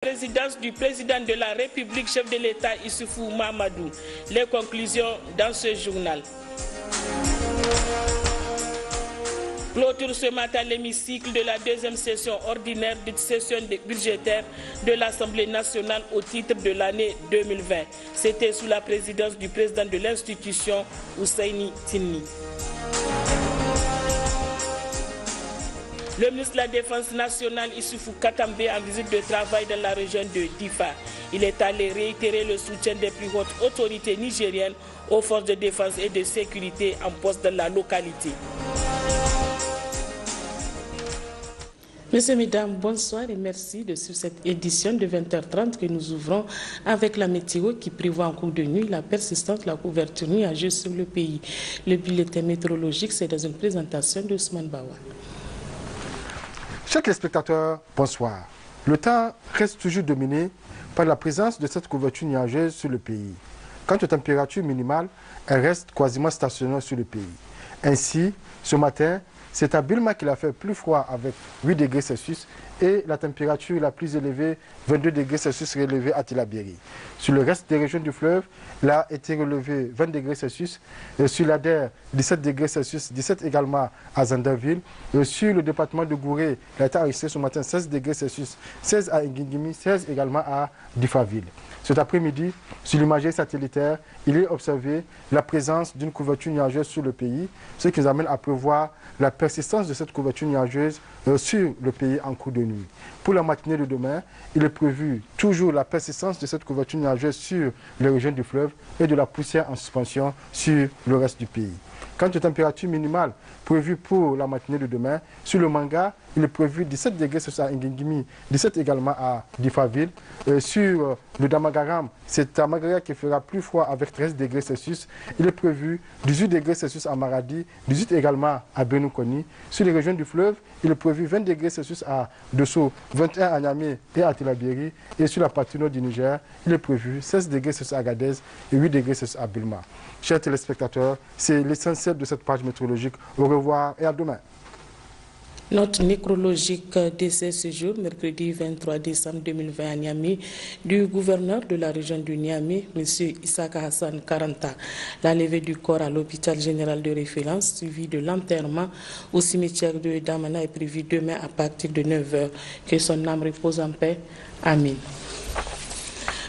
Présidence du président de la République, chef de l'État Issoufou Mahamadou. Les conclusions dans ce journal. Clôture ce matin l'hémicycle de la deuxième session ordinaire de session budgétaire de l'Assemblée nationale au titre de l'année 2020. C'était sous la présidence du président de l'institution, Ousseini Tinni. Le ministre de la Défense nationale, Issoufou Katambe, en visite de travail dans la région de Difa. Il est allé réitérer le soutien des plus hautes autorités nigériennes aux forces de défense et de sécurité en poste dans la localité. Messieurs, mesdames, bonsoir et merci de suivre cette édition de 20h30 que nous ouvrons avec la météo qui prévoit en cours de nuit la persistance de la couverture nuageuse sur le pays. Le bulletin météorologique, c'est dans une présentation de Ousmane Bawa. Chers téléspectateurs, bonsoir. Le temps reste toujours dominé par la présence de cette couverture nuageuse sur le pays. Quant aux températures minimales, elles restent quasiment stationnaires sur le pays. Ainsi, ce matin, c'est à Bilma qu'il a fait plus froid avec 8 degrés Celsius et la température la plus élevée, 22 degrés Celsius relevée à Tilaberi. Sur le reste des régions du fleuve, il a été relevé 20 degrés Celsius. Et sur l'Ader, 17 degrés Celsius, 17 également à Zanderville. Et sur le département de Gouré, il a été enregistré ce matin 16 degrés Celsius, 16 à Ngingimi, 16 également à Difaville. Cet après-midi, sur l'imagerie satellitaire, il est observé la présence d'une couverture nuageuse sur le pays, ce qui nous amène à prévoir la persistance de cette couverture nuageuse sur le pays en cours de nuit. Pour la matinée de demain, il est prévu toujours la persistance de cette couverture nuageuse sur les régions du fleuve et de la poussière en suspension sur le reste du pays. Quant aux températures minimales prévues pour la matinée de demain, sur le Manga, il est prévu 17 degrés Celsius à Ngingimi, 17 également à Difaville. Sur le Damagaram, c'est à Magaria qui fera plus froid avec 13 degrés Celsius. Il est prévu 18 degrés Celsius à Maradi, 18 également à Benoukoni. Sur les régions du fleuve, il est prévu 20 degrés Celsius à Dosso, 21 à Niamey et à Tilaberi. Et sur la partie nord du Niger, il est prévu 16 degrés Celsius à Agadez et 8 degrés Celsius à Bilma. Chers téléspectateurs, c'est l'essentiel de cette page météorologique. Au revoir et à demain. Note nécrologique décès ce jour, mercredi 23 décembre 2020 à Niamey, du gouverneur de la région du Niamey, M. Issaka Hassan Karanta. La levée du corps à l'hôpital général de référence, suivi de l'enterrement au cimetière de Damana, est prévue demain à partir de 9h. Que son âme repose en paix. Amen.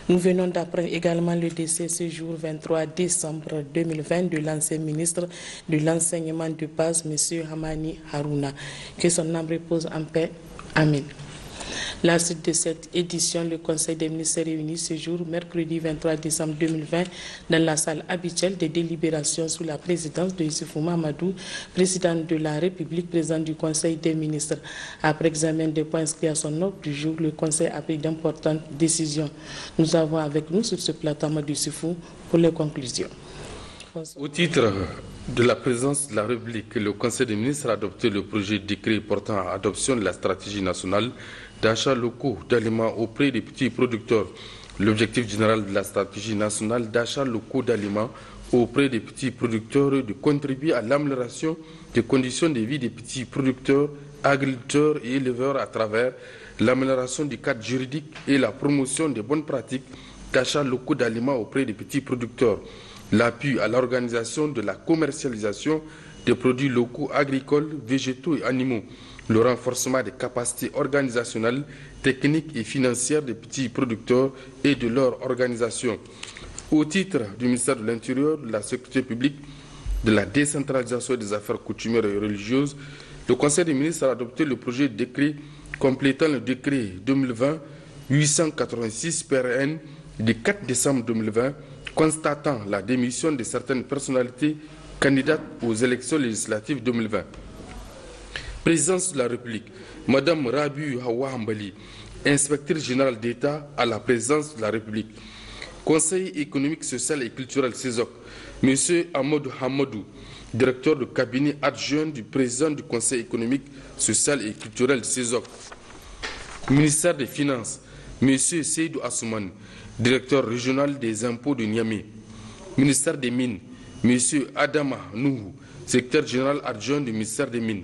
Nous venons d'apprendre également le décès ce jour 23 décembre 2020 de l'ancien ministre de l'enseignement de base, M. Hamani Haruna. Que son âme repose en paix. Amen. La suite de cette édition, le Conseil des ministres est réuni ce jour, mercredi 23 décembre 2020, dans la salle habituelle des délibérations sous la présidence de Issoufou Mahamadou, président de la République, président du Conseil des ministres. Après examen des points inscrits à son ordre du jour, le Conseil a pris d'importantes décisions. Nous avons avec nous sur ce plateau Amadou Issoufou pour les conclusions. Au titre de la présidence de la République, le Conseil des ministres a adopté le projet de décret portant à adoption de la stratégie nationale d'achat locaux d'aliments auprès des petits producteurs. L'objectif général de la stratégie nationale d'achat locaux d'aliments auprès des petits producteurs est de contribuer à l'amélioration des conditions de vie des petits producteurs, agriculteurs et éleveurs à travers l'amélioration du cadre juridique et la promotion des bonnes pratiques d'achat locaux d'aliments auprès des petits producteurs. L'appui à l'organisation de la commercialisation des produits locaux agricoles, végétaux et animaux, le renforcement des capacités organisationnelles, techniques et financières des petits producteurs et de leur organisation. Au titre du ministère de l'Intérieur, de la Sécurité publique, de la décentralisation des affaires coutumières et religieuses, le Conseil des ministres a adopté le projet de décret complétant le décret 2020-886 PRN du 4 décembre 2020 constatant la démission de certaines personnalités candidates aux élections législatives 2020. Présidence de la République, Madame Rabiu Hawa Hambali, inspectrice générale d'État à la présidence de la République. Conseil économique, social et culturel CESOC, M. Amadou Hamadou, directeur de cabinet adjoint du président du Conseil économique, social et culturel CESOC. Ministère des Finances, M. Seydou Assouman, directeur régional des impôts de Niamey. Ministère des Mines, M. Adama Nouhou, secrétaire général adjoint du ministère des Mines.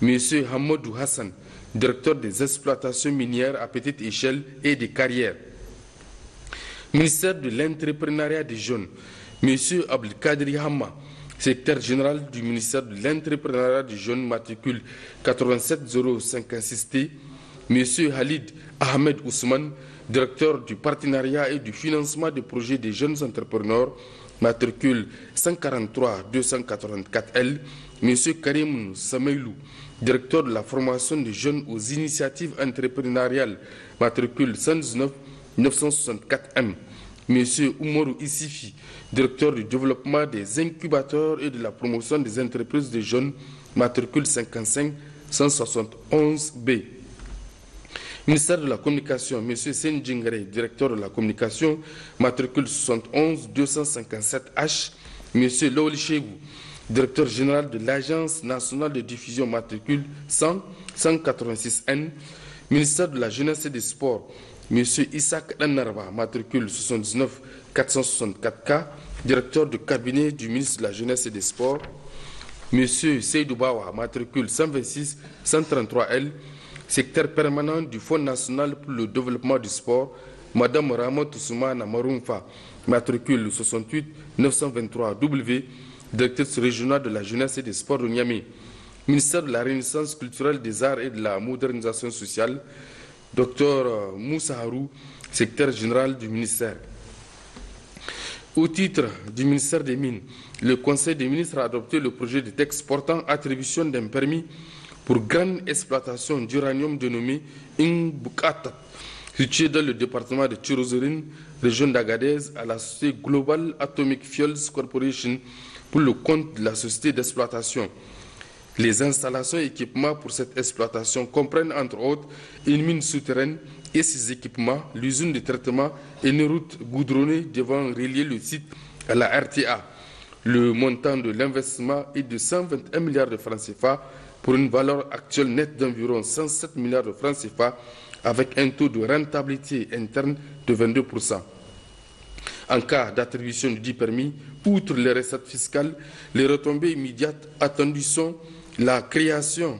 M. Hamadou Hassan, directeur des exploitations minières à petite échelle et des carrières. Ministère de l'entrepreneuriat des jeunes, M. Abdelkadri Hamma, secrétaire général du ministère de l'entrepreneuriat des jeunes, matricule 87056T, M. Halid Ahmed Ousmane, directeur du partenariat et du financement des projets des jeunes entrepreneurs, matricule 143-284L, M. Karim Sameilou, directeur de la formation des jeunes aux initiatives entrepreneuriales, matricule 119-964M, M. Oumarou Issifi, directeur du développement des incubateurs et de la promotion des entreprises des jeunes, matricule 55-171B. Ministère de la Communication, M. Sen Djingare, directeur de la communication, matricule 71-257H, M. Lawli Chegou, directeur général de l'Agence nationale de diffusion, matricule 100-186N, ministère de la Jeunesse et des Sports, M. Isaac Nanarba, matricule 79-464K, directeur de cabinet du ministre de la Jeunesse et des Sports, M. Seydou Bawa, matricule 126-133L, secrétaire permanent du Fonds national pour le développement du sport, Mme Ramon Toussoumana Maroumfa, matricule 68-923W, directrice régionale de la jeunesse et des sports de Niamey. Ministère de la Renaissance culturelle, des arts et de la modernisation sociale, Dr Moussa Harou, secrétaire général du ministère. Au titre du ministère des Mines, le Conseil des ministres a adopté le projet de texte portant attribution d'un permis pour grande exploitation d'uranium dénommé Inbukata, situé dans le département de Tirozérine, région d'Agadez, à la société Global Atomic Fuels Corporation pour le compte de la société d'exploitation. Les installations et équipements pour cette exploitation comprennent entre autres une mine souterraine et ses équipements, l'usine de traitement et une route goudronnée devant relier le site à la RTA. Le montant de l'investissement est de 121 milliards de francs CFA pour une valeur actuelle nette d'environ 107 milliards de francs CFA avec un taux de rentabilité interne de 22%. En cas d'attribution du dit permis, outre les recettes fiscales, les retombées immédiates attendues sont la création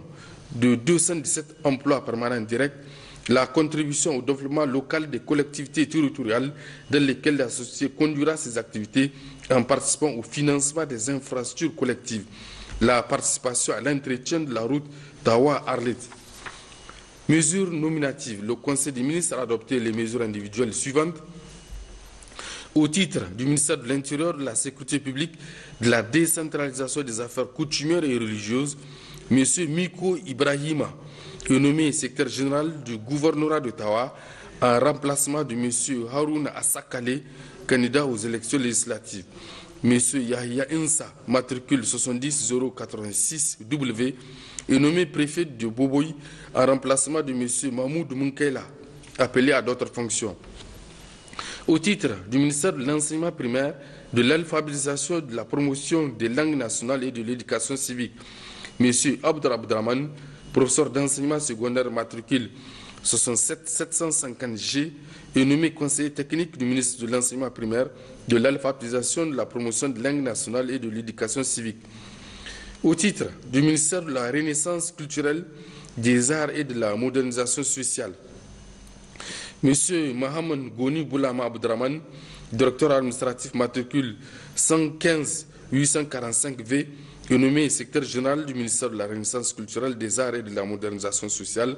de 217 emplois permanents directs, la contribution au développement local des collectivités territoriales dans lesquelles la société conduira ses activités en participant au financement des infrastructures collectives, la participation à l'entretien de la route Tawa-Arlet. Mesures nominatives. Le Conseil des ministres a adopté les mesures individuelles suivantes. Au titre du ministère de l'Intérieur, de la Sécurité publique, de la décentralisation des affaires coutumières et religieuses, M. Miko Ibrahima est nommé secrétaire général du gouvernorat de Tawa en remplacement de M. Harouna Assakale, candidat aux élections législatives. M. Yahya Insa, matricule 70086W, est nommé préfet de Boboï en remplacement de M. Mahmoud Munkaila, appelé à d'autres fonctions. Au titre du ministère de l'enseignement primaire, de l'alphabétisation, de la promotion des langues nationales et de l'éducation civique, M. Abdraman, professeur d'enseignement secondaire matricule 67750G, est nommé conseiller technique du ministre de l'enseignement primaire, de l'alphabétisation, de la promotion des langues nationales et de l'éducation civique. Au titre du ministère de la Renaissance culturelle, des arts et de la modernisation sociale, M. Mohamed Goni Boulama Abdraman, directeur administratif matricule 115-845V, est nommé secrétaire général du ministère de la Renaissance culturelle, des arts et de la modernisation sociale.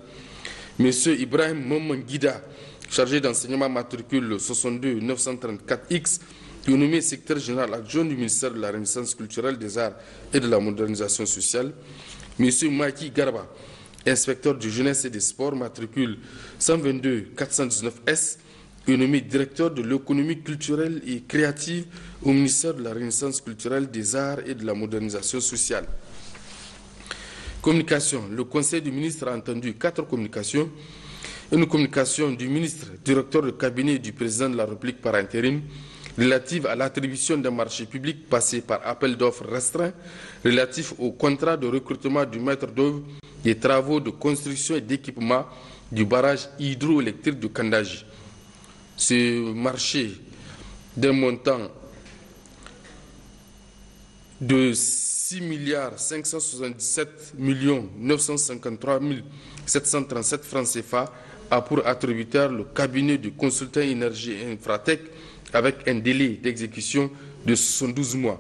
M. Ibrahim Momangida, chargé d'enseignement matricule 62-934X, est nommé secrétaire général adjoint du ministère de la Renaissance culturelle, des arts et de la modernisation sociale. M. Maki Garba, inspecteur de jeunesse et des sports, matricule 122-419S, est nommé directeur de l'économie culturelle et créative au ministère de la Renaissance culturelle, des arts et de la modernisation sociale. Communication. Le Conseil des ministres a entendu 4 communications. Une communication du ministre, directeur de cabinet du président de la République par intérim, relative à l'attribution d'un marché public passé par appel d'offres restreint, relatif au contrat de recrutement du maître d'œuvre des travaux de construction et d'équipement du barrage hydroélectrique de Kandaji. Ce marché d'un montant de 6 577 953 737 francs CFA a pour attributaire le cabinet de consultants énergie et Infratech avec un délai d'exécution de 72 mois.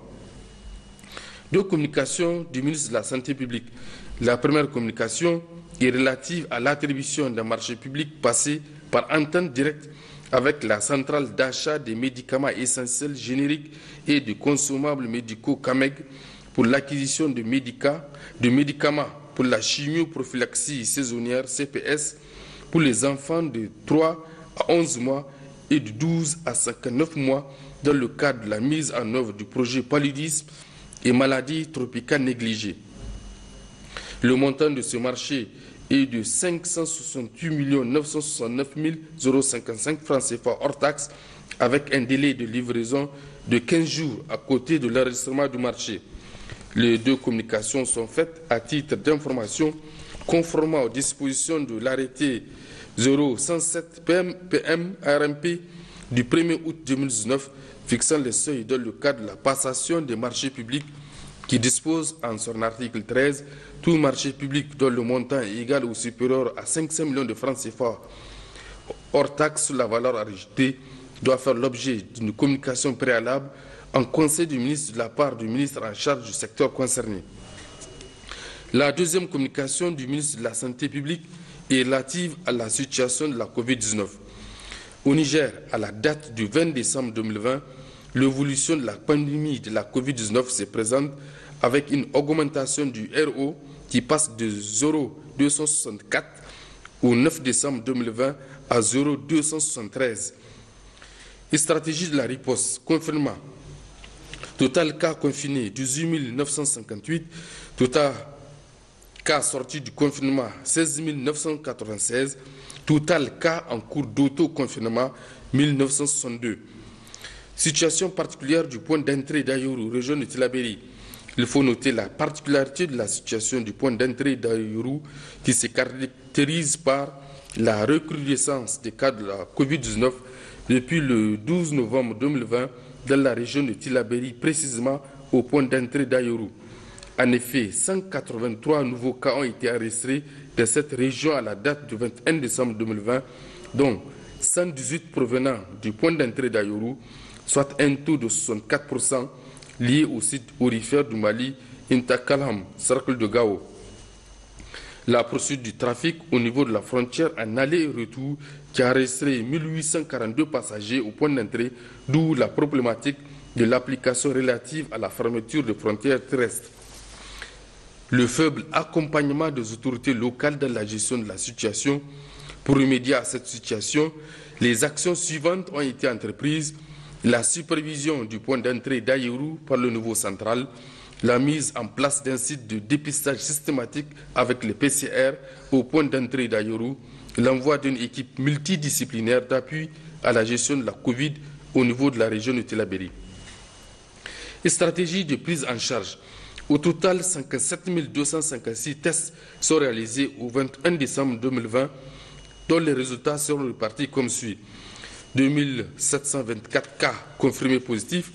Deux communications du ministre de la Santé publique. La première communication est relative à l'attribution d'un marché public passé par entente directe avec la centrale d'achat des médicaments essentiels génériques et de consommables médicaux CAMEG pour l'acquisition de médicaments pour la chimioprophylaxie saisonnière CPS pour les enfants de 3 à 11 mois et de 12 à 59 mois dans le cadre de la mise en œuvre du projet paludisme et maladies tropicales négligées. Le montant de ce marché est de 568 969 055 francs CFA hors taxe avec un délai de livraison de 15 jours à côté de l'enregistrement du marché. Les deux communications sont faites à titre d'information conformément aux dispositions de l'arrêté 0107 PM RMP du 1er août 2019 fixant les seuils dans le cadre de la passation des marchés publics qui dispose en son article 13 tout marché public dont le montant est égal ou supérieur à 500 millions de francs CFA hors taxe sur la valeur ajoutée doit faire l'objet d'une communication préalable en conseil du ministre de la part du ministre en charge du secteur concerné. La deuxième communication du ministre de la Santé publique est relative à la situation de la COVID-19. Au Niger, à la date du 20 décembre 2020, l'évolution de la pandémie de la COVID-19 se présente avec une augmentation du RO qui passe de 0,264 au 9 décembre 2020 à 0,273. Stratégie de la riposte, confinement. Total cas confinés 18 958, total cas sortis du confinement 16 996, total cas en cours d'auto-confinement 1962. Situation particulière du point d'entrée d'Ayourou, région de Tillabéri. Il faut noter la particularité de la situation du point d'entrée d'Ayourou qui se caractérise par la recrudescence des cas de la COVID-19 depuis le 12 novembre 2020 dans la région de Tillabéri, précisément au point d'entrée d'Ayourou. En effet, 183 nouveaux cas ont été enregistrés dans cette région à la date du 21 décembre 2020, dont 118 provenant du point d'entrée d'Ayourou, soit un taux de 64% lié au site aurifère du Mali, Intakalam, cercle de Gao. La poursuite du trafic au niveau de la frontière en aller et retour qui a enregistré 1842 passagers au point d'entrée, d'où la problématique de l'application relative à la fermeture des frontières terrestres. Le faible accompagnement des autorités locales dans la gestion de la situation. Pour remédier à cette situation, les actions suivantes ont été entreprises. La supervision du point d'entrée d'Ayourou par le niveau central, la mise en place d'un site de dépistage systématique avec les PCR au point d'entrée d'Ayourou, l'envoi d'une équipe multidisciplinaire d'appui à la gestion de la Covid au niveau de la région de Tillabéri. Stratégie de prise en charge. Au total, 57 256 tests sont réalisés au 21 décembre 2020, dont les résultats seront répartis comme suit. 2724 cas confirmés positifs,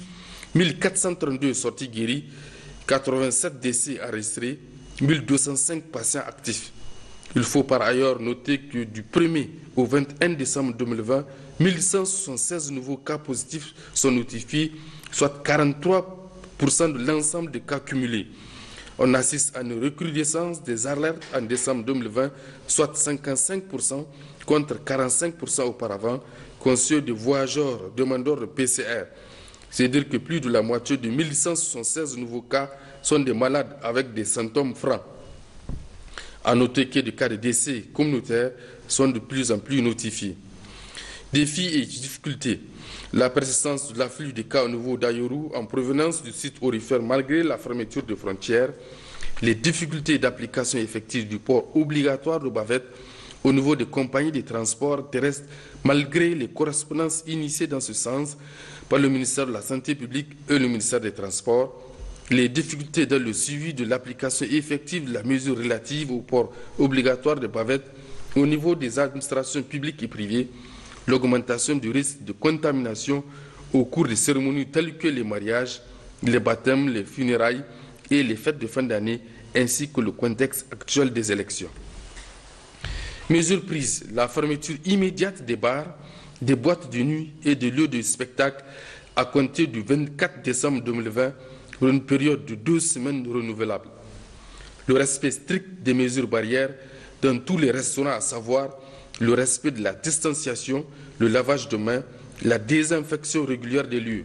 1432 sorties guéries, 87 décès enregistrés, 1205 patients actifs. Il faut par ailleurs noter que du 1er au 21 décembre 2020, 1176 nouveaux cas positifs sont notifiés, soit 43% de l'ensemble des cas cumulés. On assiste à une recrudescence des alertes en décembre 2020, soit 55% contre 45% auparavant, conscient de voyageurs demandeurs de PCR. C'est-à-dire que plus de la moitié de 1176 nouveaux cas sont des malades avec des symptômes francs. À noter que des cas de décès communautaires sont de plus en plus notifiés. Défis et difficultés. La persistance de l'afflux des cas au niveau d'Ayourou en provenance du site aurifère malgré la fermeture des frontières, les difficultés d'application effective du port obligatoire de bavette au niveau des compagnies de transport terrestre malgré les correspondances initiées dans ce sens par le ministère de la Santé publique et le ministère des Transports, les difficultés dans le suivi de l'application effective de la mesure relative au port obligatoire de bavette au niveau des administrations publiques et privées, l'augmentation du risque de contamination au cours des cérémonies telles que les mariages, les baptêmes, les funérailles et les fêtes de fin d'année, ainsi que le contexte actuel des élections. Mesures prises, la fermeture immédiate des bars, des boîtes de nuit et des lieux de spectacle à compter du 24 décembre 2020 pour une période de 2 semaines renouvelable. Le respect strict des mesures barrières dans tous les restaurants, à savoir le respect de la distanciation, le lavage de mains, la désinfection régulière des lieux.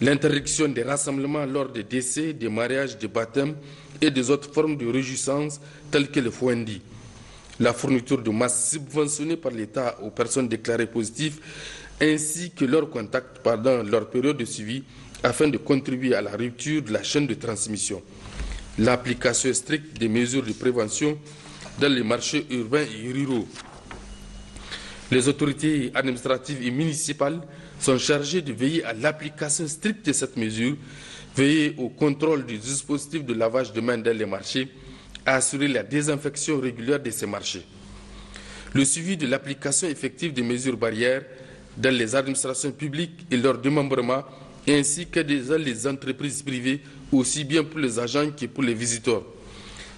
L'interdiction des rassemblements lors des décès, des mariages, des baptêmes et des autres formes de réjouissance telles que le fouendi. La fourniture de masques subventionnés par l'État aux personnes déclarées positives ainsi que leur contact pendant leur période de suivi afin de contribuer à la rupture de la chaîne de transmission. L'application stricte des mesures de prévention dans les marchés urbains et ruraux. Les autorités administratives et municipales sont chargées de veiller à l'application stricte de cette mesure, veiller au contrôle du dispositif de lavage de mains dans les marchés, à assurer la désinfection régulière de ces marchés. Le suivi de l'application effective des mesures barrières dans les administrations publiques et leur démembrement, ainsi que dans les entreprises privées, aussi bien pour les agents que pour les visiteurs.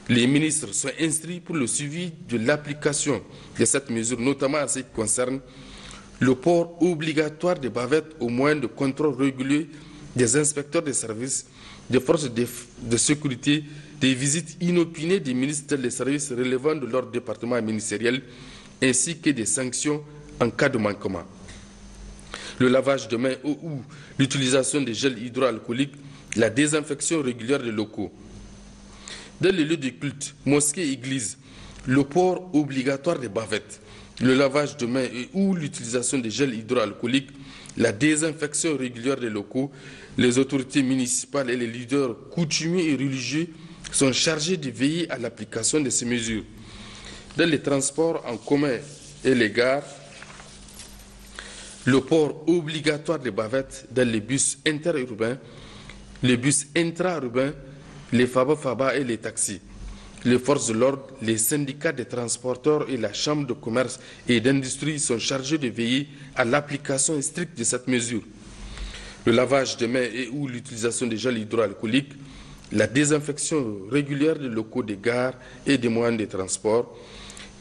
Les ministres sont instruits pour le suivi de l'application de cette mesure, notamment en ce qui concerne le port obligatoire des bavettes au moyen de contrôle régulier des inspecteurs des services, des forces de sécurité, des visites inopinées des ministres des services relevant de leur département ministériel, ainsi que des sanctions en cas de manquement. Le lavage de mains ou l'utilisation des gels hydroalcooliques, la désinfection régulière des locaux. Dans les lieux de culte, mosquées et églises, le port obligatoire des bavettes, le lavage de mains ou l'utilisation des gels hydroalcooliques, la désinfection régulière des locaux, les autorités municipales et les leaders coutumiers et religieux sont chargés de veiller à l'application de ces mesures. Dans les transports en commun et les gares, le port obligatoire des bavettes dans les bus interurbains, les bus intra-urbains, les FABA et les taxis. Les forces de l'ordre, les syndicats des transporteurs et la Chambre de commerce et d'industrie sont chargés de veiller à l'application stricte de cette mesure. Le lavage de mains et ou l'utilisation des gels hydroalcooliques, la désinfection régulière des locaux des gares et des moyens de transport,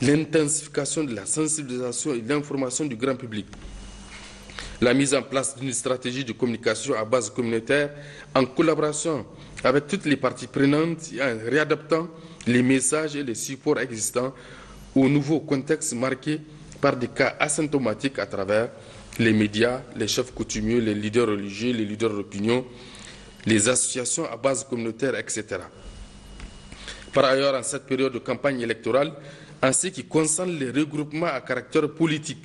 l'intensification de la sensibilisation et l'information du grand public, la mise en place d'une stratégie de communication à base communautaire en collaboration avec toutes les parties prenantes et en réadaptant les messages et les supports existants au nouveau contexte marqué par des cas asymptomatiques à travers les médias, les chefs coutumiers, les leaders religieux, les leaders d'opinion, les associations à base communautaire, etc. Par ailleurs, en cette période de campagne électorale, en ce qui concerne les regroupements à caractère politique,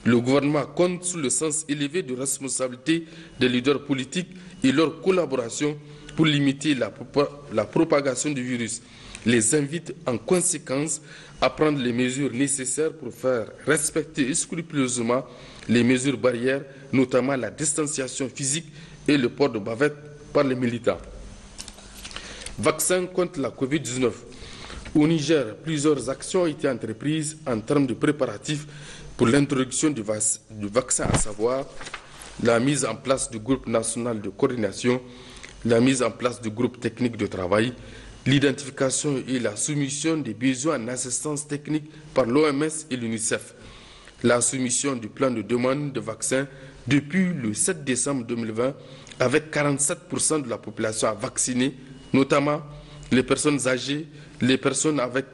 le gouvernement compte sur le sens élevé de responsabilité des leaders politiques et leur collaboration pour limiter la propagation du virus. Les invite en conséquence à prendre les mesures nécessaires pour faire respecter scrupuleusement les mesures barrières, notamment la distanciation physique et le port de bavettes par les militants. Vaccin contre la Covid-19. Au Niger, plusieurs actions ont été entreprises en termes de préparatifs pour l'introduction du vaccin, à savoir la mise en place du groupe national de coordination, la mise en place du groupe technique de travail, l'identification et la soumission des besoins en assistance technique par l'OMS et l'UNICEF, la soumission du plan de demande de vaccins depuis le 7 décembre 2020 avec 47% de la population à vacciner, notamment les personnes âgées, les personnes avec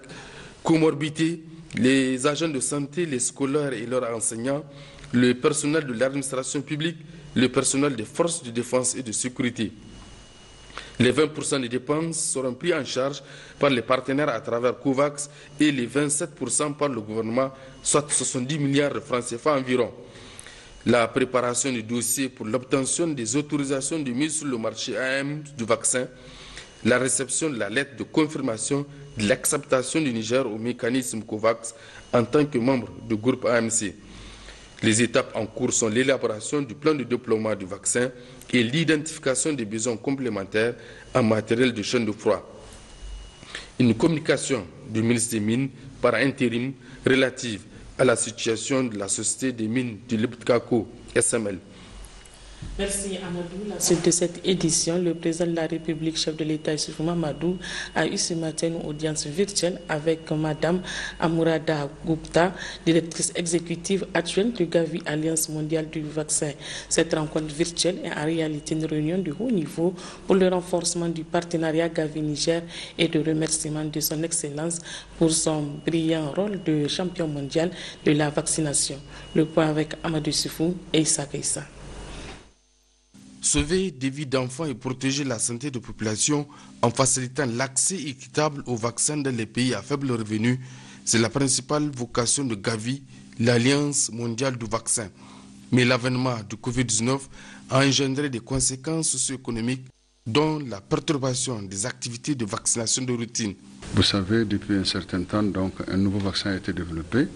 comorbidité, les agents de santé, les scolaires et leurs enseignants, le personnel de l'administration publique, le personnel des forces de défense et de sécurité. Les 20% des dépenses seront pris en charge par les partenaires à travers COVAX et les 27% par le gouvernement, soit 70 milliards de francs CFA environ. La préparation du dossier pour l'obtention des autorisations de mise sur le marché AM du vaccin, la réception de la lettre de confirmation de l'acceptation du Niger au mécanisme COVAX en tant que membre du groupe AMC. Les étapes en cours sont l'élaboration du plan de déploiement du vaccin et l'identification des besoins complémentaires en matériel de chaîne de froid. Une communication du ministre des Mines par intérim relative à la situation de la Société des Mines du Liptako, SML. Merci Amadou. La suite de cette édition, le président de la République, chef de l'État Issoufou Mahamadou, a eu ce matin une audience virtuelle avec Madame Amourada Gupta, directrice exécutive adjointe du Gavi, Alliance mondiale du vaccin. Cette rencontre virtuelle est en réalité une réunion de haut niveau pour le renforcement du partenariat Gavi-Niger et de remerciement de son Excellence pour son brillant rôle de champion mondial de la vaccination. Le point avec Amadou Issoufou et Issa Keïssa. Sauver des vies d'enfants et protéger la santé de la population en facilitant l'accès équitable aux vaccins dans les pays à faible revenu, c'est la principale vocation de Gavi, l'Alliance mondiale du vaccin. Mais l'avènement du Covid-19 a engendré des conséquences socio-économiques, dont la perturbation des activités de vaccination de routine. Vous savez, depuis un certain temps, donc, un nouveau vaccin a été développé.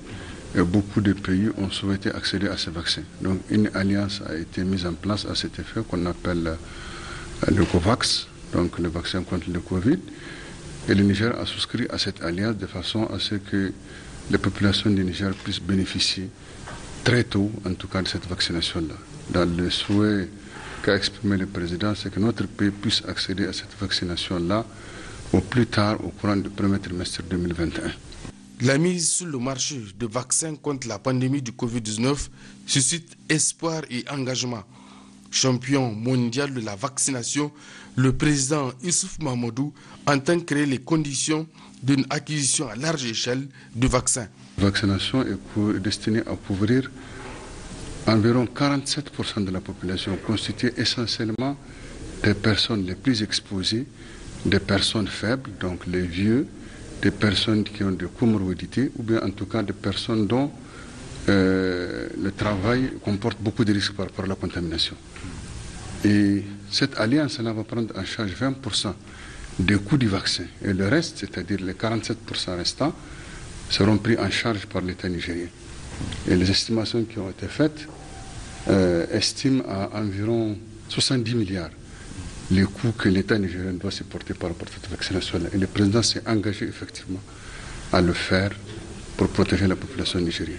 Et beaucoup de pays ont souhaité accéder à ces vaccins. Donc une alliance a été mise en place à cet effet qu'on appelle le COVAX, donc le vaccin contre le Covid. Et le Niger a souscrit à cette alliance de façon à ce que les populations du Niger puissent bénéficier très tôt, en tout cas, de cette vaccination-là. Dans le souhait qu'a exprimé le président, c'est que notre pays puisse accéder à cette vaccination-là au plus tard, au courant du premier trimestre 2021. La mise sur le marché de vaccins contre la pandémie du Covid-19 suscite espoir et engagement. Champion mondial de la vaccination, le président Issoufou Mahamadou entend créer les conditions d'une acquisition à large échelle de vaccins. La vaccination est destinée à couvrir environ 47% de la population, constituée essentiellement des personnes les plus exposées, des personnes faibles, donc les vieux, des personnes qui ont des comorbidités ou bien en tout cas des personnes dont le travail comporte beaucoup de risques par rapport à la contamination. Et cette alliance-là va prendre en charge 20% des coûts du vaccin. Et le reste, c'est-à-dire les 47% restants, seront pris en charge par l'État nigérien. Et les estimations qui ont été faites estiment à environ 70 milliards les coûts que l'État nigérien doit supporter par rapport à cette vaccination-là. Et le président s'est engagé effectivement à le faire pour protéger la population nigérienne.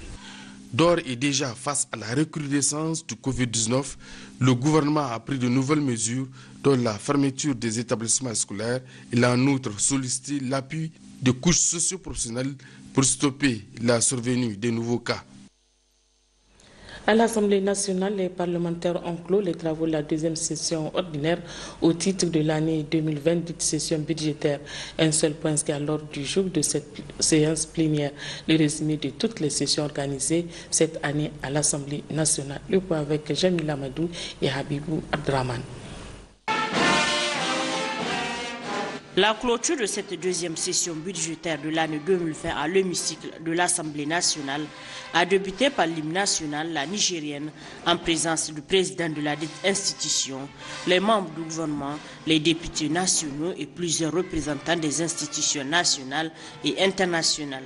D'ores et déjà, face à la recrudescence du Covid-19, le gouvernement a pris de nouvelles mesures, dont la fermeture des établissements scolaires. Il a en outre sollicité l'appui des couches socio-professionnelles pour stopper la survenue des nouveaux cas. À l'Assemblée nationale, les parlementaires ont clos les travaux de la deuxième session ordinaire au titre de l'année 2020, dite session budgétaire. Un seul point inscrit à l'ordre du jour de cette séance plénière, le résumé de toutes les sessions organisées cette année à l'Assemblée nationale. Le point avec Jamil Amadou et Habibou Abdraman. La clôture de cette deuxième session budgétaire de l'année 2020 à l'hémicycle de l'Assemblée nationale a débuté par l'hymne national, la nigérienne, en présence du président de la dite institution, les membres du gouvernement, les députés nationaux et plusieurs représentants des institutions nationales et internationales.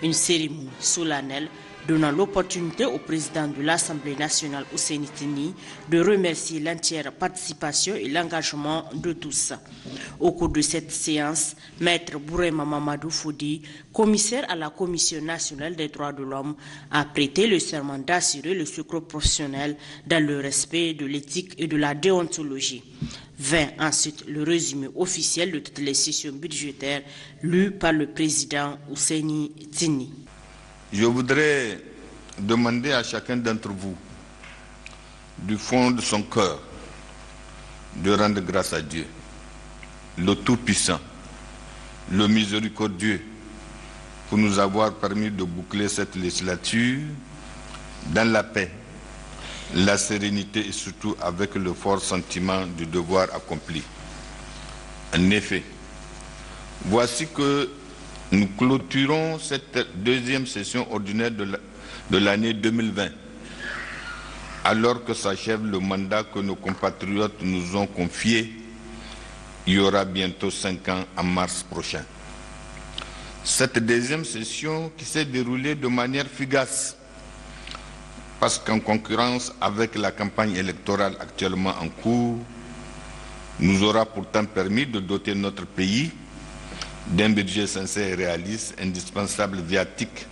Une cérémonie solennelle donnant l'opportunité au président de l'Assemblée nationale, Ousseini Tinni, de remercier l'entière participation et l'engagement de tous. Au cours de cette séance, Maître Bourema Mamadou Foudi, commissaire à la Commission nationale des droits de l'homme, a prêté le serment d'assurer le secours professionnel dans le respect de l'éthique et de la déontologie. Vint ensuite le résumé officiel de toutes les sessions budgétaires lues par le président Ousseini Tinni. Je voudrais demander à chacun d'entre vous, du fond de son cœur, de rendre grâce à Dieu, le Tout-Puissant, le Miséricordieux, pour nous avoir permis de boucler cette législature dans la paix, la sérénité et surtout avec le fort sentiment du devoir accompli. En effet, voici que nous clôturons cette deuxième session ordinaire de l'année 2020, alors que s'achève le mandat que nos compatriotes nous ont confié. Il y aura bientôt 5 ans en mars prochain. Cette deuxième session qui s'est déroulée de manière fugace, parce qu'en concurrence avec la campagne électorale actuellement en cours, nous aura pourtant permis de doter notre pays d'un budget sincère et réaliste, indispensable viatique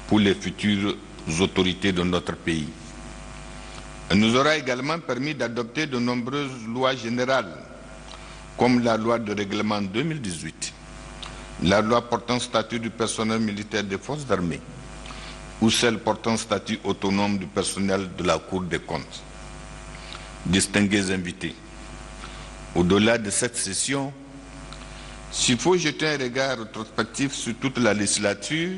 pour les futures autorités de notre pays. Elle nous aura également permis d'adopter de nombreuses lois générales, comme la loi de règlement 2018, la loi portant statut du personnel militaire des forces armées, ou celle portant statut autonome du personnel de la Cour des comptes. Distingués invités, au-delà de cette session, s'il faut jeter un regard rétrospectif sur toute la législature,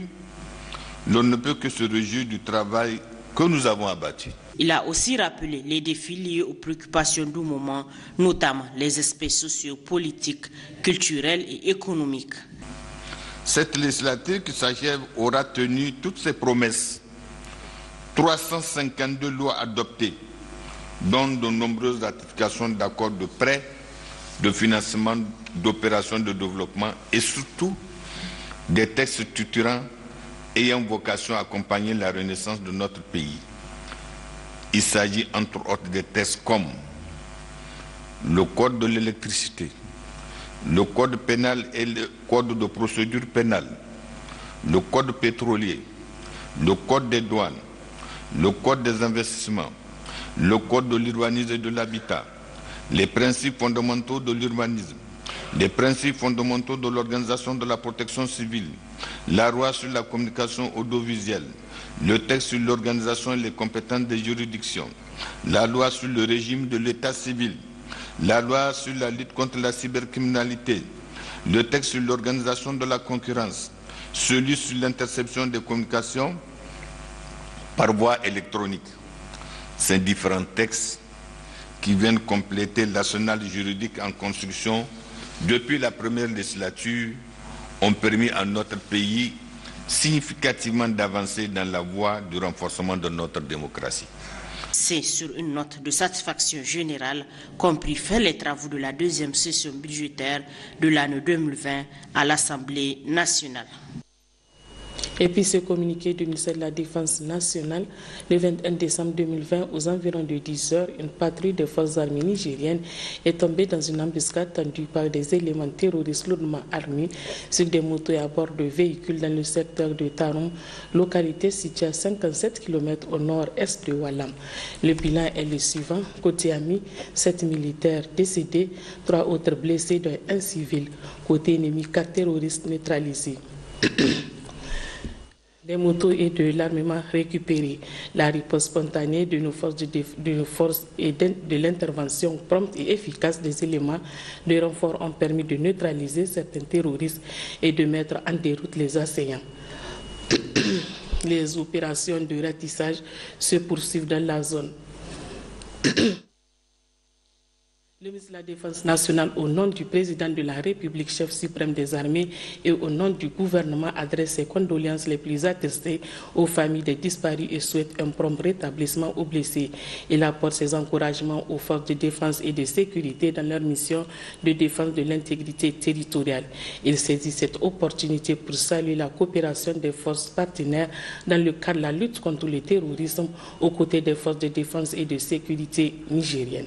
l'on ne peut que se réjouir du travail que nous avons abattu. Il a aussi rappelé les défis liés aux préoccupations du moment, notamment les aspects sociaux, politiques, culturels et économiques. Cette législature qui s'achève aura tenu toutes ses promesses. 352 lois adoptées, dont de nombreuses ratifications d'accords de prêt, de financement d'opérations de développement et surtout des textes structurants ayant vocation à accompagner la renaissance de notre pays. Il s'agit entre autres des textes comme le Code de l'électricité, le Code pénal et le Code de procédure pénale, le Code pétrolier, le Code des douanes, le Code des investissements, le Code de l'urbanisme et de l'habitat, les principes fondamentaux de l'urbanisme, les principes fondamentaux de l'organisation de la protection civile, la loi sur la communication audiovisuelle, le texte sur l'organisation et les compétences des juridictions, la loi sur le régime de l'état civil, la loi sur la lutte contre la cybercriminalité, le texte sur l'organisation de la concurrence, celui sur l'interception des communications par voie électronique. Ces différents textes qui viennent compléter l'arsenal juridique en construction depuis la première législature ont permis à notre pays significativement d'avancer dans la voie du renforcement de notre démocratie. C'est sur une note de satisfaction générale qu'ont pris fin les travaux de la deuxième session budgétaire de l'année 2020 à l'Assemblée nationale. Et puis ce communiqué du ministère de la Défense nationale, le 21 décembre 2020, aux environs de 10 heures, une patrouille des forces armées nigériennes est tombée dans une embuscade tendue par des éléments terroristes lourdement armés sur des motos et à bord de véhicules dans le secteur de Tarum, localité située à 57 km au nord-est de Walam. Le bilan est le suivant. Côté ami, 7 militaires décédés, 3 autres blessés, dont un civil. Côté ennemi, 4 terroristes neutralisés. Des motos et de l'armement récupérés. La riposte spontanée de nos forces et de l'intervention prompte et efficace des éléments de renfort ont permis de neutraliser certains terroristes et de mettre en déroute les assaillants. Les opérations de ratissage se poursuivent dans la zone. Le ministre de la Défense nationale, au nom du président de la République, chef suprême des armées, et au nom du gouvernement, adresse ses condoléances les plus attestées aux familles des disparus et souhaite un prompt rétablissement aux blessés. Il apporte ses encouragements aux forces de défense et de sécurité dans leur mission de défense de l'intégrité territoriale. Il saisit cette opportunité pour saluer la coopération des forces partenaires dans le cadre de la lutte contre le terrorisme aux côtés des forces de défense et de sécurité nigériennes.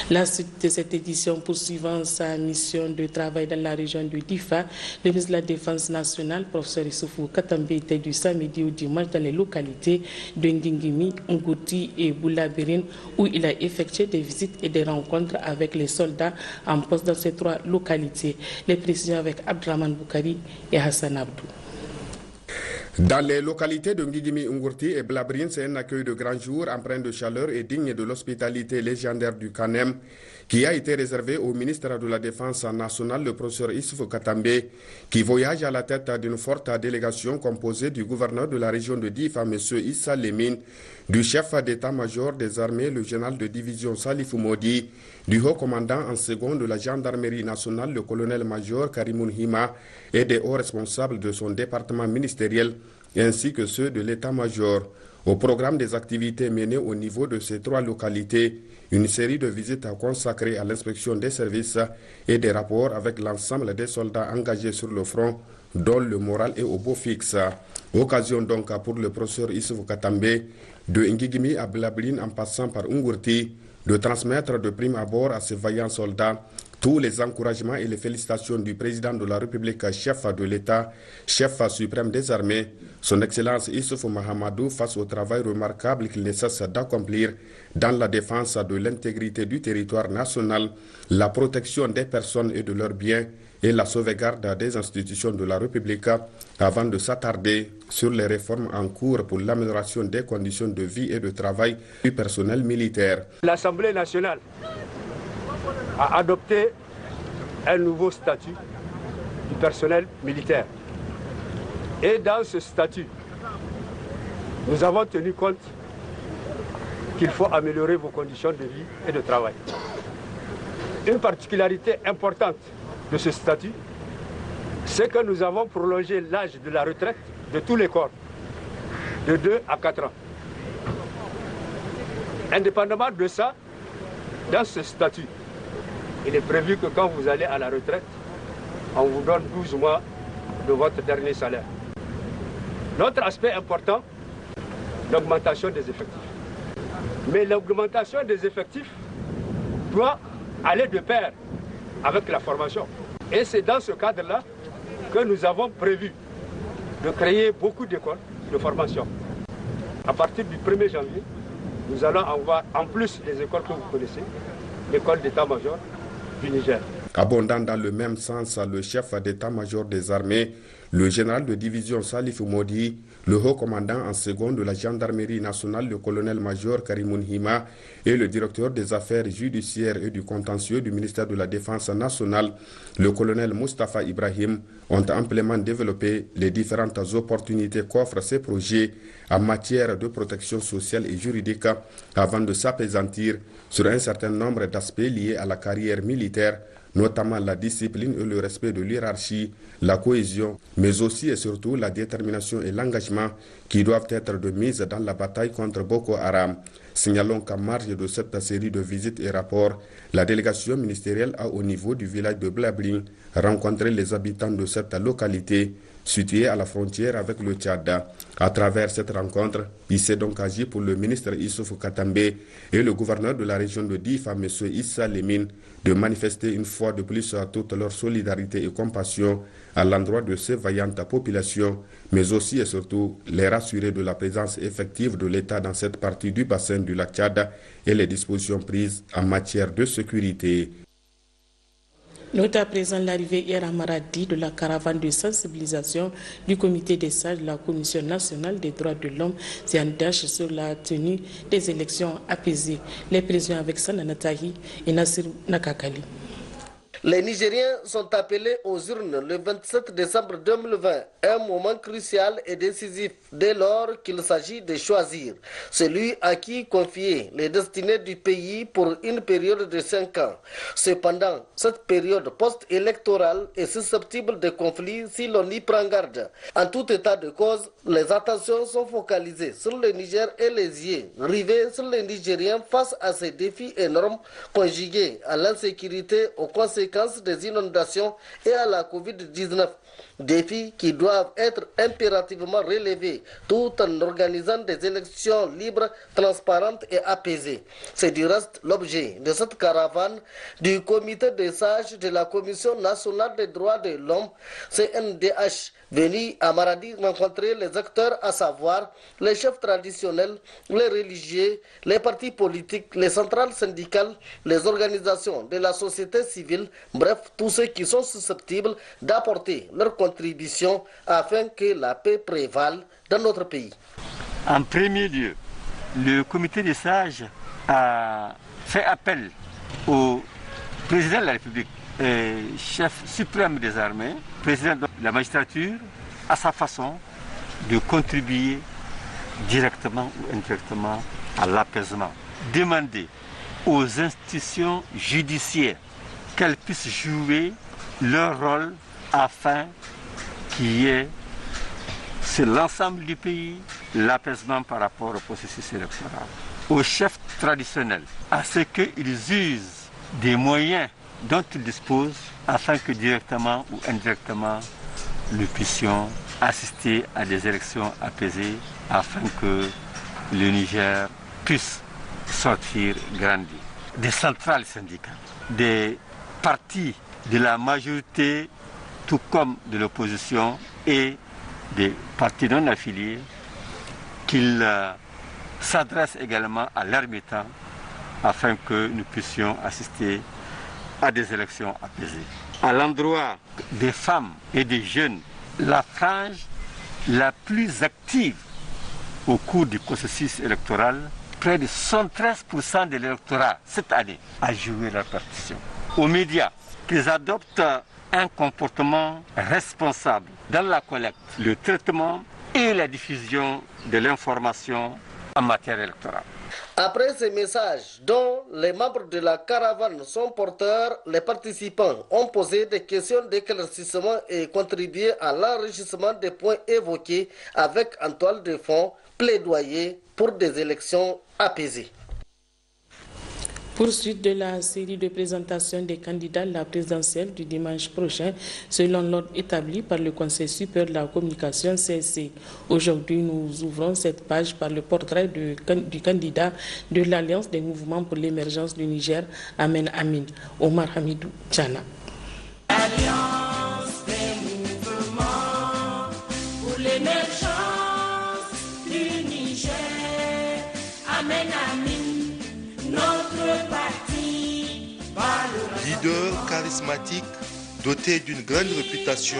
La suite de cette édition, poursuivant sa mission de travail dans la région de Difa, le ministre de la Défense nationale, professeur Issoufou Katambe, était du samedi au dimanche dans les localités de Ndingimi, Ngouti et Boulabérine, où il a effectué des visites et des rencontres avec les soldats en poste dans ces 3 localités. Les précisions avec Abdraman Boukari et Hassan Abdou. Dans les localités de Ngigimi, Ngurti et Blabrine, c'est un accueil de grand jour empreint de chaleur et digne de l'hospitalité légendaire du Canem qui a été réservé au ministre de la Défense nationale, le professeur Issoufou Katambe, qui voyage à la tête d'une forte délégation composée du gouverneur de la région de Difa, M. Issa Lemine, du chef d'état-major des armées, le général de division Salifou Modi, du haut commandant en second de la gendarmerie nationale, le colonel-major Karimoun Hima, et des hauts responsables de son département ministériel, ainsi que ceux de l'état-major. Au programme des activités menées au niveau de ces 3 localités, une série de visites consacrées à l'inspection des services et des rapports avec l'ensemble des soldats engagés sur le front, dont le moral est au beau fixe. Occasion donc pour le professeur Issoufou Katambe de Ngigimi à Blabrine en passant par Ngurti de transmettre de prime abord à ces vaillants soldats tous les encouragements et les félicitations du président de la République, chef de l'État, chef suprême des armées, son Excellence Issoufou Mahamadou, face au travail remarquable qu'il ne cesse d'accomplir dans la défense de l'intégrité du territoire national, la protection des personnes et de leurs biens et la sauvegarde des institutions de la République, avant de s'attarder sur les réformes en cours pour l'amélioration des conditions de vie et de travail du personnel militaire. L'Assemblée nationale a adopté un nouveau statut du personnel militaire. Et dans ce statut, nous avons tenu compte qu'il faut améliorer vos conditions de vie et de travail. Une particularité importante de ce statut, c'est que nous avons prolongé l'âge de la retraite de tous les corps, de 2 à 4 ans. Indépendamment de ça, dans ce statut, il est prévu que quand vous allez à la retraite, on vous donne 12 mois de votre dernier salaire. L'autre aspect important, l'augmentation des effectifs. Mais l'augmentation des effectifs doit aller de pair avec la formation. Et c'est dans ce cadre-là que nous avons prévu de créer beaucoup d'écoles de formation. À partir du 1er janvier, nous allons avoir, en plus des écoles que vous connaissez, l'école d'état-major du Niger. Abondant dans le même sens, le chef d'état-major des armées, le général de division Salif Moudi, le haut commandant en second de la gendarmerie nationale, le colonel-major Karimoun Hima, et le directeur des affaires judiciaires et du contentieux du ministère de la Défense nationale, le colonel Mustafa Ibrahim, ont amplement développé les différentes opportunités qu'offrent ces projets en matière de protection sociale et juridique avant de s'apaisantir sur un certain nombre d'aspects liés à la carrière militaire, notamment la discipline et le respect de l'hiérarchie, la cohésion, mais aussi et surtout la détermination et l'engagement qui doivent être de mise dans la bataille contre Boko Haram. Signalons qu'en marge de cette série de visites et rapports, la délégation ministérielle a au niveau du village de Blablin rencontré les habitants de cette localité située à la frontière avec le Tchad. À travers cette rencontre, il s'est donc agi pour le ministre Issoufou Katambe et le gouverneur de la région de Difa, M. Issa Lemine, de manifester une fois de plus toute leur solidarité et compassion à l'endroit de ces vaillantes populations, mais aussi et surtout les rassurer de la présence effective de l'État dans cette partie du bassin du lac Tchad et les dispositions prises en matière de sécurité. Notez à présent l'arrivée hier à Maradi de la caravane de sensibilisation du comité des sages de la Commission nationale des droits de l'homme CNDH sur la tenue des élections apaisées. Les présidents avec Sanana Tahi et Nassir Nakakali. Les Nigériens sont appelés aux urnes le 27 décembre 2020, un moment crucial et décisif dès lors qu'il s'agit de choisir celui à qui confier les destinées du pays pour une période de 5 ans. Cependant, cette période post-électorale est susceptible de conflits si l'on y prend garde. En tout état de cause, les attentions sont focalisées sur le Niger et les yeux rivés sur les Nigériens face à ces défis énormes conjugués à l'insécurité, aux conséquences des inondations et à la Covid-19. Défis qui doivent être impérativement relevés tout en organisant des élections libres, transparentes et apaisées. C'est du reste l'objet de cette caravane du comité des sages de la Commission nationale des droits de l'homme, CNDH, venu à Maradi rencontrer les acteurs, à savoir les chefs traditionnels, les religieux, les partis politiques, les centrales syndicales, les organisations de la société civile, bref, tous ceux qui sont susceptibles d'apporter leur contribution afin que la paix prévale dans notre pays. En premier lieu, le comité des sages a fait appel au président de la République, chef suprême des armées, président de la magistrature, à sa façon de contribuer directement ou indirectement à l'apaisement. Demander aux institutions judiciaires qu'elles puissent jouer leur rôle afin qu'il y ait sur l'ensemble du pays l'apaisement par rapport au processus électoral. Aux chefs traditionnels, à ce qu'ils usent des moyens dont ils disposent afin que directement ou indirectement nous puissions assister à des élections apaisées afin que le Niger puisse sortir grandi. Des centrales syndicales, des partis de la majorité, tout comme de l'opposition et des partis non affiliés, qu'ils s'adressent également à leur militant afin que nous puissions assister à des élections apaisées. À l'endroit des femmes et des jeunes, la frange la plus active au cours du processus électoral, près de 113% de l'électorat cette année a joué leur partition. Aux médias, qu'ils adoptent un comportement responsable dans la collecte, le traitement et la diffusion de l'information en matière électorale. Après ces messages dont les membres de la caravane sont porteurs, les participants ont posé des questions d'éclaircissement et contribué à l'enrichissement des points évoqués avec en toile de fond plaidoyer pour des élections apaisées. Poursuite de la série de présentations des candidats à la présidentielle du dimanche prochain, selon l'ordre établi par le Conseil supérieur de la communication CSC. Aujourd'hui, nous ouvrons cette page par le portrait du candidat de l'Alliance des mouvements pour l'émergence du Niger, Amen Amin, Omar Hamidou Tchana. Alliance des mouvements pour l'émergence du Niger, Amen Amin. Leader charismatique, doté d'une grande réputation,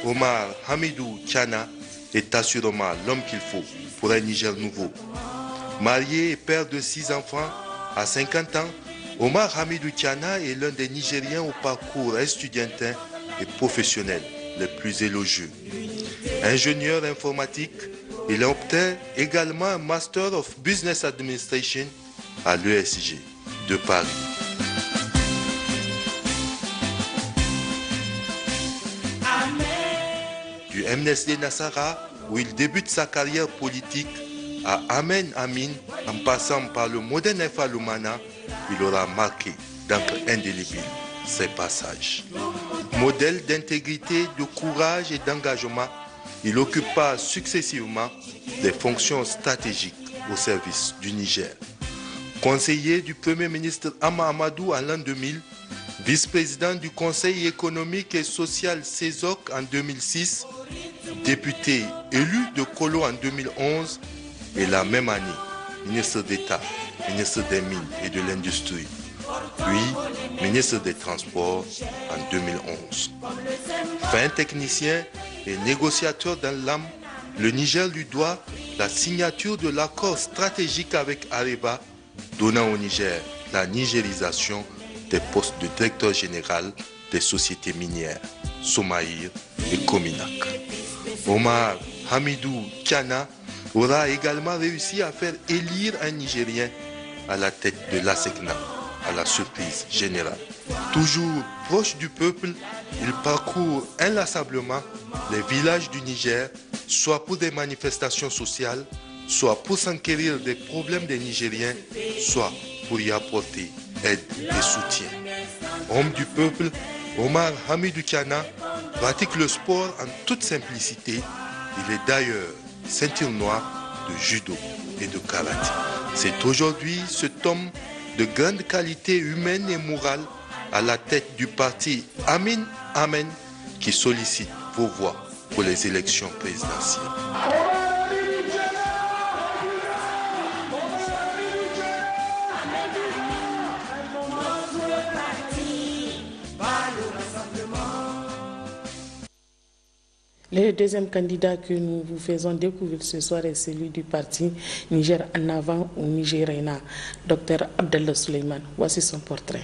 Omar Hamidou Tchana est assurément l'homme qu'il faut pour un Niger nouveau. Marié et père de 6 enfants, à 50 ans, Omar Hamidou Tchana est l'un des Nigériens au parcours estudiantin et professionnel les plus élogieux. Ingénieur informatique, il obtient également un Master of Business Administration à l'ESG de Paris. Du MNSD Nassara, où il débute sa carrière politique, à Amen Amin, en passant par le Modern Alpha Lumana, il aura marqué d'encre indélébile ses passages. Modèle d'intégrité, de courage et d'engagement, il occupa successivement des fonctions stratégiques au service du Niger. Conseiller du Premier ministre Hama Amadou en l'an 2000, vice-président du Conseil économique et social CESOC en 2006, député élu de Kolo en 2011 et la même année, ministre d'État, ministre des Mines et de l'Industrie, puis ministre des Transports en 2011. Fin technicien et négociateur dans l'âme, le Niger lui doit la signature de l'accord stratégique avec Areva, donnant au Niger la nigérisation des postes de directeur général des sociétés minières, Somaïr et Cominac. Omar Hamidou Tchana aura également réussi à faire élire un Nigérien à la tête de l'ASECNA, à la surprise générale. Toujours proche du peuple, il parcourt inlassablement les villages du Niger, soit pour des manifestations sociales, soit pour s'enquérir des problèmes des Nigériens, soit pour y apporter aide et soutien. Homme du peuple, Omar Hamidou Tchana pratique le sport en toute simplicité. Il est d'ailleurs ceinture noire de judo et de karaté. C'est aujourd'hui cet homme de grande qualité humaine et morale à la tête du parti Amin Amen qui sollicite vos voix pour les élections présidentielles. Le deuxième candidat que nous vous faisons découvrir ce soir est celui du parti Niger en avant ou Nigerena, Dr Abdallah Suleiman. Voici son portrait.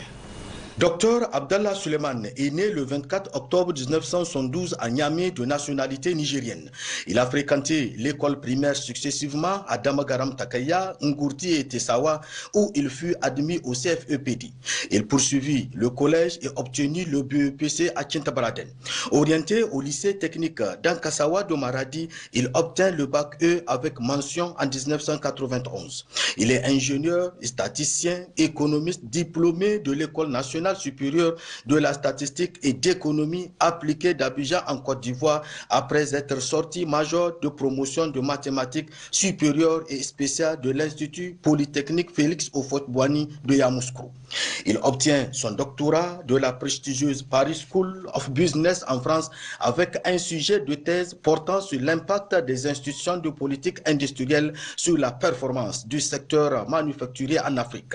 Dr Abdallah Suleiman est né le 24 octobre 1972 à Niamey de nationalité nigérienne. Il a fréquenté l'école primaire successivement à Damagaram Takaya, Ngurti et Tessawa où il fut admis au CFEPD. Il poursuivit le collège et obtenu le BEPC à Kintabaraden. Orienté au lycée technique d'Ankasawa de Maradi, il obtint le bac E avec mention en 1991. Il est ingénieur, statisticien, économiste diplômé de l'école nationale supérieure de la statistique et d'économie appliquée d'Abidjan en Côte d'Ivoire après être sorti major de promotion de mathématiques supérieures et spéciales de l'Institut Polytechnique Félix Houphouët-Boigny de Yamoussoukro. Il obtient son doctorat de la prestigieuse Paris School of Business en France avec un sujet de thèse portant sur l'impact des institutions de politique industrielle sur la performance du secteur manufacturier en Afrique.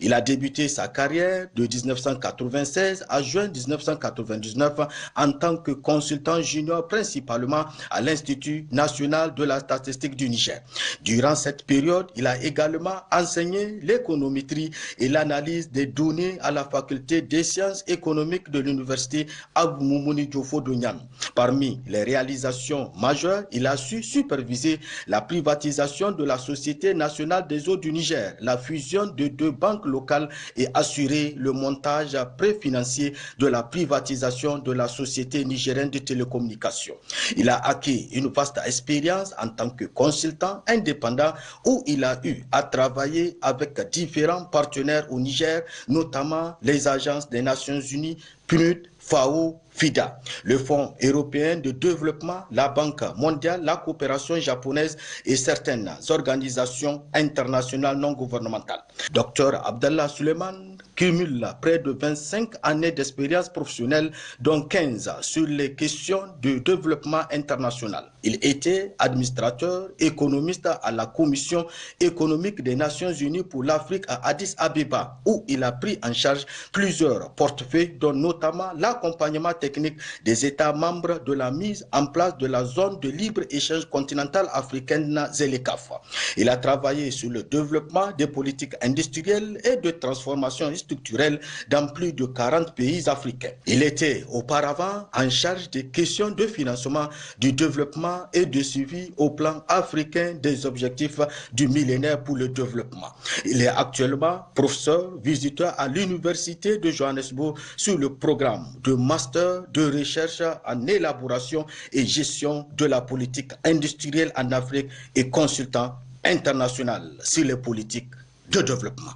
Il a débuté sa carrière de 1996 à juin 1999 en tant que consultant junior principalement à l'Institut national de la statistique du Niger. Durant cette période, il a également enseigné l'économétrie et l'analyse des données à la faculté des sciences économiques de l'université Abou Moumouni Diofo de Niamey. Parmi les réalisations majeures, il a su superviser la privatisation de la Société nationale des eaux du Niger, la fusion de 2 banques locales et assurer le montage préfinancier de la privatisation de la Société nigérienne de télécommunications. Il a acquis une vaste expérience en tant que consultant indépendant où il a eu à travailler avec différents partenaires au Niger, notamment les agences des Nations Unies, PNUD, FAO, FIDA, le Fonds européen de développement, la Banque mondiale, la coopération japonaise et certaines organisations internationales non gouvernementales. Dr Abdallah Suleiman cumule près de 25 années d'expérience professionnelle, dont 15 sur les questions de développement international. Il était administrateur économiste à la Commission économique des Nations Unies pour l'Afrique à Addis Abeba, où il a pris en charge plusieurs portefeuilles, dont notamment l'accompagnement technique des États membres de la mise en place de la zone de libre-échange continentale africaine ZLECAf. Il a travaillé sur le développement des politiques industrielles et de transformation structurelle dans plus de 40 pays africains. Il était auparavant en charge des questions de financement du développement et de suivi au plan africain des objectifs du millénaire pour le développement. Il est actuellement professeur visiteur à l'Université de Johannesburg sur le programme de master de recherche en élaboration et gestion de la politique industrielle en Afrique et consultant international sur les politiques de développement.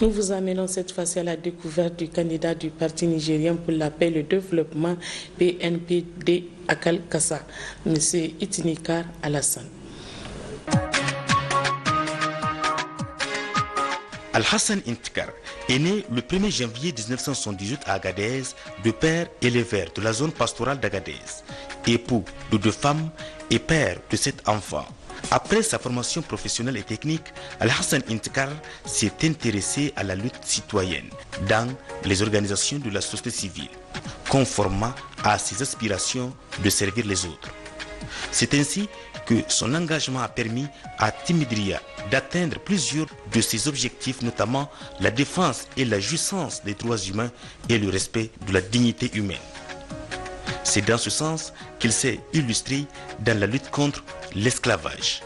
Nous vous amenons cette fois-ci à la découverte du candidat du Parti nigérien pour la paix et le développement, PNPD Akal Kassa, M. Itinikar Alassane. Al-Hassan Intikar est né le 1er janvier 1978 à Agadez, de père éleveur de la zone pastorale d'Agadez, époux de 2 femmes et père de 7 enfants. Après sa formation professionnelle et technique, Al-Hassan Intikar s'est intéressé à la lutte citoyenne dans les organisations de la société civile, conformément à ses aspirations de servir les autres. C'est ainsi que son engagement a permis à Timidria d'atteindre plusieurs de ses objectifs, notamment la défense et la jouissance des droits humains et le respect de la dignité humaine. C'est dans ce sens qu'il s'est illustré dans la lutte contre l'esclavage.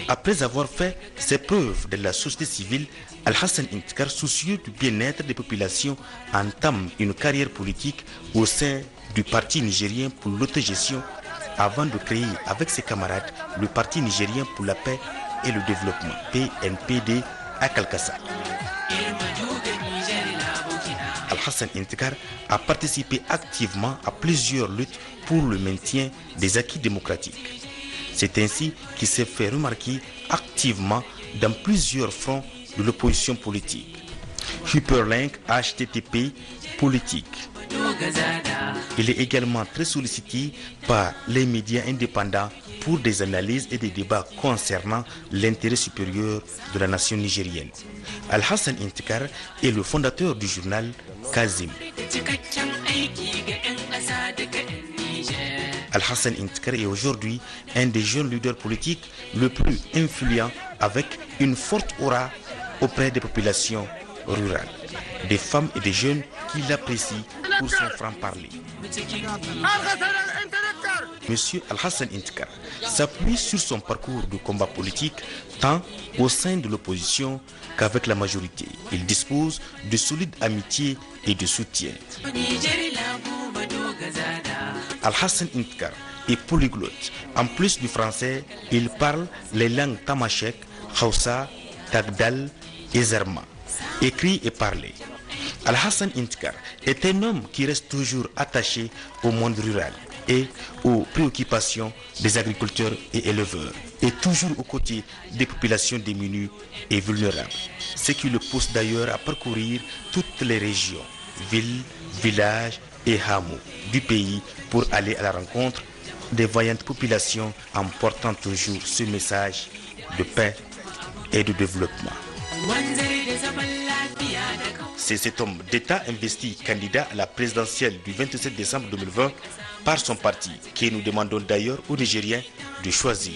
Après avoir fait ses preuves de la société civile, Al-Hassan Intikar, soucieux du bien-être des populations, entame une carrière politique au sein du Parti nigérien pour l'autogestion avant de créer avec ses camarades le Parti nigérien pour la paix et le développement, PNPD Akal Kassa. Al-Hassan Intikar a participé activement à plusieurs luttes pour le maintien des acquis démocratiques. C'est ainsi qu'il s'est fait remarquer activement dans plusieurs fronts de l'opposition politique. Hyperlink HTTP politique. Il est également très sollicité par les médias indépendants pour des analyses et des débats concernant l'intérêt supérieur de la nation nigérienne. Al-Hassan Intikar est le fondateur du journal Kazim. Al-Hassan Intikar est aujourd'hui un des jeunes leaders politiques le plus influent, avec une forte aura auprès des populations rurales, des femmes et des jeunes qui l'apprécient pour son franc-parler. Monsieur Al-Hassan Intikar s'appuie sur son parcours de combat politique tant au sein de l'opposition qu'avec la majorité. Il dispose de solides amitiés et de soutien. Al-Hassan Intikar est polyglotte. En plus du français, il parle les langues tamashek, Hausa, Tagdal et Zarma. Écrit et parlé. Al-Hassan Intikar est un homme qui reste toujours attaché au monde rural. et aux préoccupations des agriculteurs et éleveurs, et toujours aux côtés des populations démunies et vulnérables. Ce qui le pousse d'ailleurs à parcourir toutes les régions, villes, villages et hameaux du pays pour aller à la rencontre des vaillantes populations en portant toujours ce message de paix et de développement. C'est cet homme d'État investi candidat à la présidentielle du 27 décembre 2020 par son parti que nous demandons d'ailleurs aux Nigériens de choisir.